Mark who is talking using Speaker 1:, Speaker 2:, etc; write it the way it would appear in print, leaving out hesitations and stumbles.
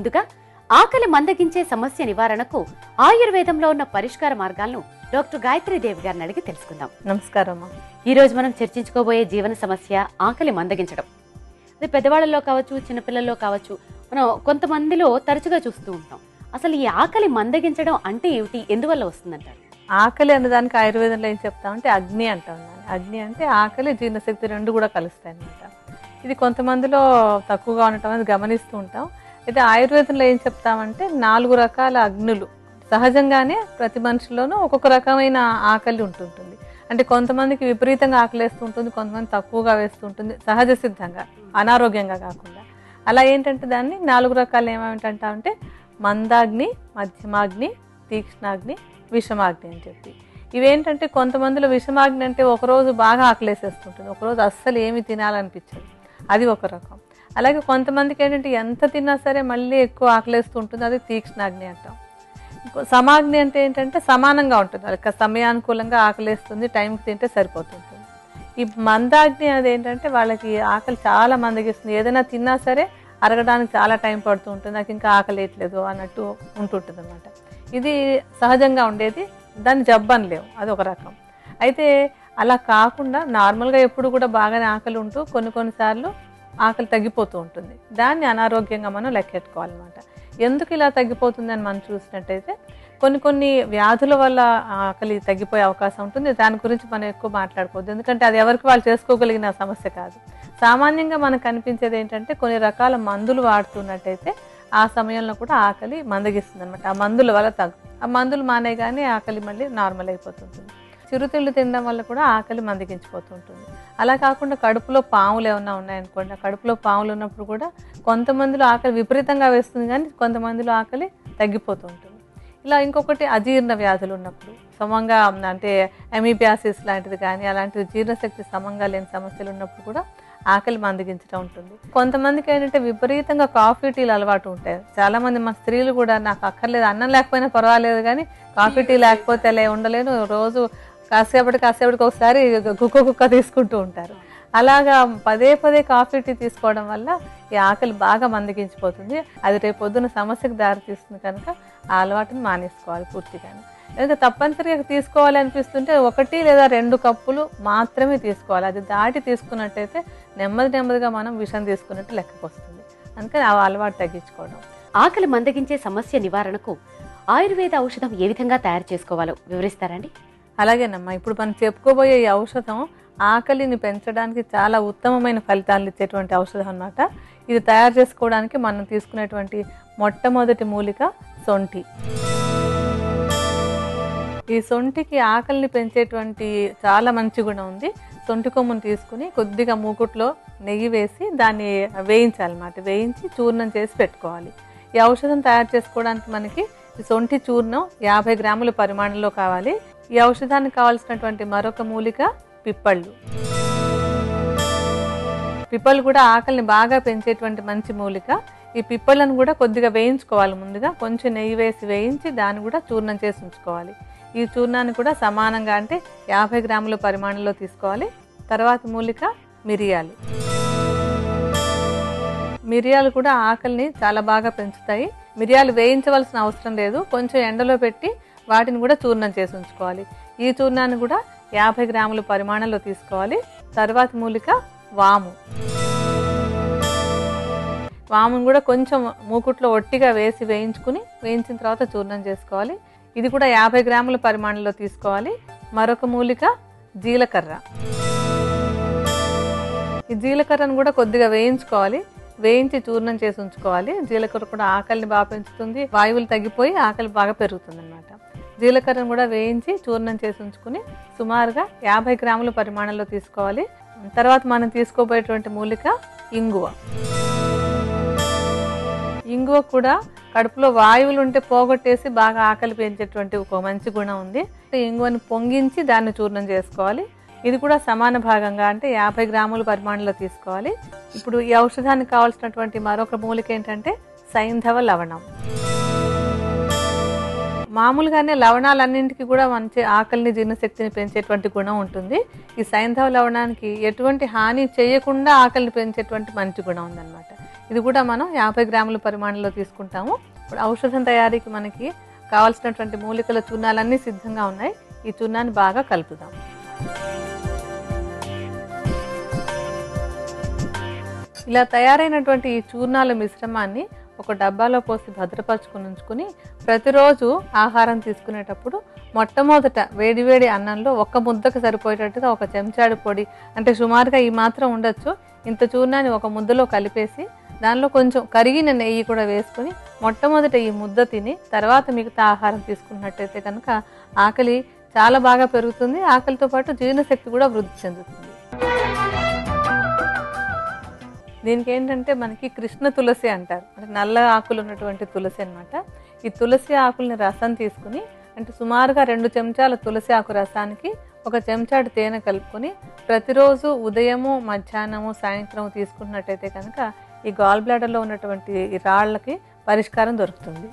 Speaker 1: ముందుగా ఆకలి మందగించే సమస్య నివారణకు ఆయుర్వేదంలో ఉన్న పరిష్కార మార్గాలను డాక్టర్ గాయత్రి దేవి గారిని అడిగి తెలుసుకుందాం.
Speaker 2: నమస్కారం.
Speaker 1: ఈ రోజు మనం చర్చించుకోబోయే జీవన సమస్య ఆకలి మందగించడం. అది పెద్దవాళ్ళలో కావచ్చు, చిన్నపిల్లల్లో కావచ్చు, మనం కొంతమందిలో తరచుగా చూస్తూ ఉంటాం. అసలు ఈ ఆకలి మందగించడం అంటే ఏమిటి, ఎందువల్ల వస్తుందంటారు?
Speaker 2: ఆకలి అన్నదానికి ఆయుర్వేదంలో ఏం చెప్తామంటే అగ్ని అంటాం. అగ్ని అంటే ఆకలి, జీర్ణశక్తి రెండు కూడా కలుస్తాయి అన్నమాట. ఇది కొంతమందిలో తక్కువగా ఉండటం అనేది గమనిస్తూ ఉంటాం. అయితే ఆయుర్వేదంలో ఏం చెప్తామంటే 4 రకాల అగ్నులు సహజంగానే ప్రతి మనిషిలోనూ ఒక్కొక్క రకమైన ఆకలి ఉంటుంటుంది. అంటే కొంతమందికి విపరీతంగా ఆకలి ఉంటుంది, కొంతమంది తక్కువగా వేస్తుంటుంది, సహజ సిద్ధంగా, అనారోగ్యంగా కాకుండా. అలా ఏంటంటే దాన్ని 4 రకాలు ఏమేంటంటే మందాగ్ని, మధ్యమాగ్ని, తీక్ష్ణాగ్ని, విషమాగ్ని అని చెప్పి. ఇవేంటంటే కొంతమందిలో విషమాగ్ని అంటే ఒకరోజు బాగా ఆకలేసేస్తుంటుంది, ఒకరోజు అస్సలు ఏమి తినాలనిపించదు, అది ఒక రకం. అలాగే కొంతమందికి ఏంటంటే ఎంత తిన్నా సరే మళ్ళీ ఎక్కువ ఆకలేస్తూ ఉంటుంది, అది తీక్ష్ణాగ్ని అంటాం. సమాగ్ని అంటే ఏంటంటే సమానంగా ఉంటుంది, వాళ్ళకి సమయానుకూలంగా ఆకలేస్తుంది, టైంకి తింటే సరిపోతుంటుంది. ఈ మందాగ్ని అది ఏంటంటే వాళ్ళకి ఆకలి చాలా మందగిస్తుంది, ఏదైనా తిన్నా సరే అరగడానికి చాలా టైం పడుతూ ఉంటుంది, నాకు ఇంకా ఆకలేయట్లేదు అన్నట్టు ఉంటుంటుంది అన్నమాట. ఇది సహజంగా ఉండేది, దాన్ని జబ్బని లేవు, అది ఒక రకం. అయితే అలా కాకుండా నార్మల్గా ఎప్పుడు కూడా బాగానే ఆకలి ఉంటూ కొన్నిసార్లు ఆకలి తగ్గిపోతూ ఉంటుంది, దాన్ని అనారోగ్యంగా మనం లెక్కెట్టుకోవాలన్నమాట. ఎందుకు ఇలా తగ్గిపోతుందని మనం చూసినట్టయితే కొన్ని వ్యాధుల వల్ల ఆకలి తగ్గిపోయే అవకాశం ఉంటుంది. దాని గురించి మనం ఎక్కువ మాట్లాడుకోవద్దు, ఎందుకంటే అది ఎవరికి వాళ్ళు చేసుకోగలిగిన సమస్య కాదు. సామాన్యంగా మనకు కనిపించేది ఏంటంటే కొన్ని రకాల మందులు వాడుతున్నట్టయితే ఆ సమయంలో కూడా ఆకలి మందగిస్తుంది అనమాట. ఆ మందుల వల్ల ఆ మందులు మానేగానే ఆకలి మళ్ళీ నార్మల్ అయిపోతుంటుంది. చిరుతిళ్ళు తినడం వల్ల కూడా ఆకలి మందగించిపోతుంటుంది. అలా కాకుండా కడుపులో పాములు ఏమన్నా ఉన్నాయనుకోండి, ఆ కడుపులో పాములు ఉన్నప్పుడు కూడా కొంతమందిలో ఆకలి విపరీతంగా వేస్తుంది, కానీ కొంతమందిలో ఆకలి తగ్గిపోతూ ఉంటుంది. ఇలా ఇంకొకటి అజీర్ణ వ్యాధులు ఉన్నప్పుడు, సమంగా అంటే అమీబియాసిస్ లాంటిది కానీ అలాంటివి జీర్ణశక్తి సమంగా లేని సమస్యలు ఉన్నప్పుడు కూడా ఆకలి మందగించడం ఉంటుంది. కొంతమందికి ఏంటంటే విపరీతంగా కాఫీ టీలు అలవాటు ఉంటాయి. చాలామంది మన స్త్రీలు కూడా నాకు అక్కర్లేదు, అన్నం లేకపోయినా పర్వాలేదు కానీ కాఫీ టీ లేకపోతే అలా ఉండలేను, రోజు కాసేపటికి ఒకసారి కుక్క తీసుకుంటూ ఉంటారు. అలాగా పదే కాఫీ టీ తీసుకోవడం వల్ల ఈ ఆకలి బాగా మందగించిపోతుంది. అది రేపు పొద్దున సమస్యకు దారితీస్తుంది కనుక ఆ అలవాటుని మానేసుకోవాలి పూర్తిగానే. ఇంకా తప్పనిసరిగా తీసుకోవాలి అనిపిస్తుంటే 1 లేదా 2 కప్పులు మాత్రమే తీసుకోవాలి. అది దాటి తీసుకున్నట్టయితే నెమ్మదిగా మనం విషం తీసుకున్నట్టు లెక్కకు వస్తుంది. అందుకని ఆ అలవాటు తగ్గించుకోవడం.
Speaker 1: ఆకలి మందగించే సమస్య నివారణకు ఆయుర్వేద ఔషధం ఏ విధంగా తయారు చేసుకోవాలో వివరిస్తారండి?
Speaker 2: అలాగేనమ్మా, ఇప్పుడు మనం చెప్పుకోబోయే ఈ ఔషధం ఆకలిని పెంచడానికి చాలా ఉత్తమమైన ఫలితాలు ఇచ్చేటువంటి ఔషధం అన్నమాట. ఇది తయారు చేసుకోవడానికి మనం తీసుకునేటువంటి మొట్టమొదటి మూలిక సొంఠి. ఈ సొంఠికి ఆకలిని పెంచేటువంటి చాలా మంచి గుణం ఉంది. సొంఠి కొమ్మును తీసుకుని కొద్దిగా మూకుట్లో నెయ్యి వేసి దాన్ని వేయించాలన్నమాట. వేయించి చూర్ణం చేసి పెట్టుకోవాలి. ఈ ఔషధం తయారు చేసుకోవడానికి మనకి ఈ సొంఠి చూర్ణం 50 గ్రాముల పరిమాణంలో కావాలి. ఈ ఔషధానికి కావాల్సినటువంటి మరొక మూలిక పిప్పళ్ళు. పిప్పళ్ళు కూడా ఆకలిని బాగా పెంచేటువంటి మంచి మూలిక. ఈ పిప్పళ్ళను కూడా కొద్దిగా వేయించుకోవాలి. ముందుగా కొంచెం నెయ్యి వేసి వేయించి దాన్ని కూడా చూర్ణం చేసి ఉంచుకోవాలి. ఈ చూర్ణాన్ని కూడా సమానంగా అంటే 50 గ్రాముల పరిమాణంలో తీసుకోవాలి. తర్వాత మూలిక మిరియాలు. మిరియాలు కూడా ఆకలిని చాలా బాగా పెంచుతాయి. మిరియాలు వేయించవలసిన అవసరం లేదు, కొంచెం ఎండలో పెట్టి వాటిని కూడా చూర్ణం చేసి ఉంచుకోవాలి. ఈ చూర్ణాన్ని కూడా 50 గ్రాముల పరిమాణంలో తీసుకోవాలి. తర్వాత మూలిక వాము. వామును కూడా కొంచెం మూకుట్లో ఒట్టిగా వేసి వేయించిన తర్వాత చూర్ణం చేసుకోవాలి. ఇది కూడా 50 గ్రాముల పరిమాణంలో తీసుకోవాలి. మరొక మూలిక జీలకర్ర. ఈ జీలకర్రను కూడా కొద్దిగా వేయించుకోవాలి, వేయించి చూర్ణం చేసి ఉంచుకోవాలి. జీలకర్ర కూడా ఆకలిని బాగా పెంచుతుంది, వాయువులు తగ్గిపోయి ఆకలి బాగా పెరుగుతుంది అన్నమాట. జీలకర్రను కూడా వేయించి చూర్ణం చేసి ఉంచుకుని సుమారుగా 50 గ్రాముల పరిమాణంలో తీసుకోవాలి. తర్వాత మనం తీసుకోబోయేటువంటి మూలిక ఇంగువ. ఇంగువ కూడా కడుపులో వాయువులు ఉంటే పోగొట్టేసి బాగా ఆకలి పెంచేటువంటి ఒక మంచి గుణం ఉంది. ఇంగువని పొంగించి దాన్ని చూర్ణం చేసుకోవాలి. ఇది కూడా సమాన భాగంగా అంటే 50 గ్రాముల పరిమాణంలో తీసుకోవాలి. ఇప్పుడు ఈ ఔషధానికి కావాల్సినటువంటి మరొక మూలిక ఏంటంటే సైంధవ లవణం. మామూలుగానే లవణాలన్నింటికి కూడా మంచి ఆకలిని జీర్ణశక్తిని పెంచేటువంటి గుణం ఉంటుంది. ఈ సైంధవ లవణానికి ఎటువంటి హాని చేయకుండా ఆకలిని పెంచేటువంటి మంచి గుణం ఉందన్నమాట. ఇది కూడా మనం 50 గ్రాముల పరిమాణంలో తీసుకుంటాము. ఇప్పుడు ఔషధం తయారీకి మనకి కావాల్సినటువంటి మూలికల చూర్ణాలన్నీ సిద్ధంగా ఉన్నాయి. ఈ చూర్ణాన్ని బాగా కలుపుదాం. ఇలా తయారైనటువంటి ఈ చూర్ణాల మిశ్రమాన్ని ఒక డబ్బాలో పోసి భద్రపరచుకుని ఉంచుకుని ప్రతిరోజు ఆహారం తీసుకునేటప్పుడు మొట్టమొదట వేడివేడి అన్నంలో ఒక ముద్దకు సరిపోయేటట్టుగా ఒక చెంచాడు పొడి, అంటే సుమారుగా ఈ మాత్రం ఉండొచ్చు, ఇంత చూర్ణాన్ని ఒక ముద్దలో కలిపేసి దానిలో కొంచెం కరిగిన నెయ్యి కూడా వేసుకొని మొట్టమొదట ఈ ముద్ద తిని తర్వాత మిగతా ఆహారం తీసుకున్నట్టయితే కనుక ఆకలి చాలా బాగా పెరుగుతుంది. ఆకలితో పాటు జీర్ణశక్తి కూడా వృద్ధి చెందుతుంది. దీనికి ఏంటంటే మనకి కృష్ణ తులసి అంటారు, అంటే నల్ల ఆకులు ఉన్నటువంటి తులసి అన్నమాట. ఈ తులసి ఆకుల్ని రసం తీసుకుని, అంటే సుమారుగా 2 చెంచాల తులసి ఆకు రసానికి ఒక చెంచాడు తేనె కలుపుకొని ప్రతిరోజు ఉదయము, మధ్యాహ్నము, సాయంత్రం తీసుకున్నట్టయితే కనుక ఈ గాల్ బ్లాడర్లో ఉన్నటువంటి రాళ్ళకి పరిష్కారం దొరుకుతుంది.